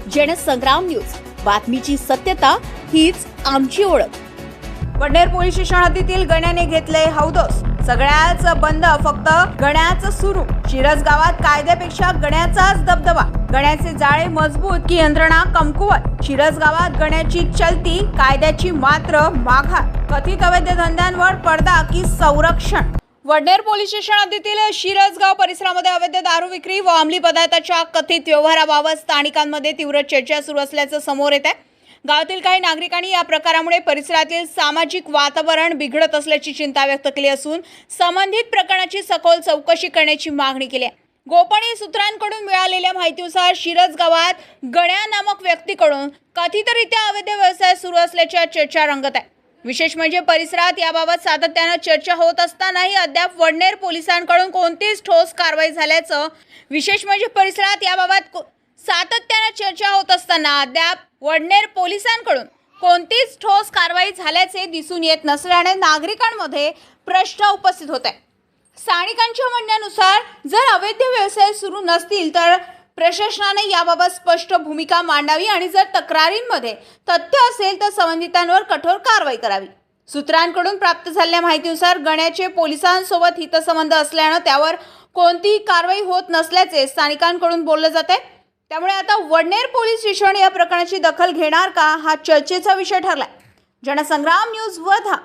Jansangram news, बातमीची सत्यता हीच आमची ओळख। वडनेर पोलीस स्टेशन हद्दीतील गण्याने घेतले हौदोस। सगळ्याच बंद, फक्त गण्याच सुरू। शिरस गावात कायद्यापेक्षा गण्याचाच दबदबा। गण्याचे जाळे मजबूत की यंत्रणा कमकुवत। शिरस गावात गण्याची चलती, कायद्याची मात्र माघार। कथित अवैध धंद्यांवर पडदा की संरक्षण। वडनेर पोलीस स्टेशन हद्दीतील शिरसगाव परिसरामध्ये अवैध दारू विक्री व अंमली पदार्थाच्या कथित व्यवहाराबाबत स्थानिकांमध्ये तीव्र चर्चा सुरू असल्याचं समोर येत आहे। गावातील काही नागरिकांनी या प्रकारामुळे परिसरातील सामाजिक वातावरण बिघडत असल्याची चिंता व्यक्त केली असून संबंधित प्रकरणाची सखोल चौकशी करण्याची मागणी केली आहे। गोपनीय सूत्रांकडून मिळालेल्या माहितीनुसार शिरस गावात गण्या नामक व्यक्तीकडून कथितरित्या अवैध व्यवसाय सुरू असल्याच्या चर्चा रंगत आहे। विशेष म्हणजे परिसरात याबाबत सातत्याने चर्चा होत असतानाही अद्याप वडनेर पोलिसांकडून कोणतीच ठोस कारवाई झाल्याचं वडनेर पोलिसांकडून कोणतीच ठोस कारवाई झाल्याचे दिसून येत नसल्याने नागरिकांमध्ये प्रश्न उपस्थित होत आहे। स्थानिकांच्या म्हणण्यानुसार जर अवैध व्यवसाय सुरू नसतील तर प्रशासनाने याबाबत स्पष्ट भूमिका मांडावी आणि जर तक्रारींमध्ये तथ्य असेल तर संबंधितांवर कठोर कारवाई करावी। सूत्रांकडून प्राप्त झालेल्या माहितीनुसार गण्याचे पोलिसांसोबत हितसंबंध असल्याने त्यावर कोणतीही कारवाई होत नसल्याचे स्थानिकांकडून बोलले जाते। त्यामुळे आता वडनेर पोलीस स्टेशन या प्रकरणाची दखल घेणार का, हा चर्चेचा विषय ठरलाय। जनसंग्राम न्यूज वर्धा।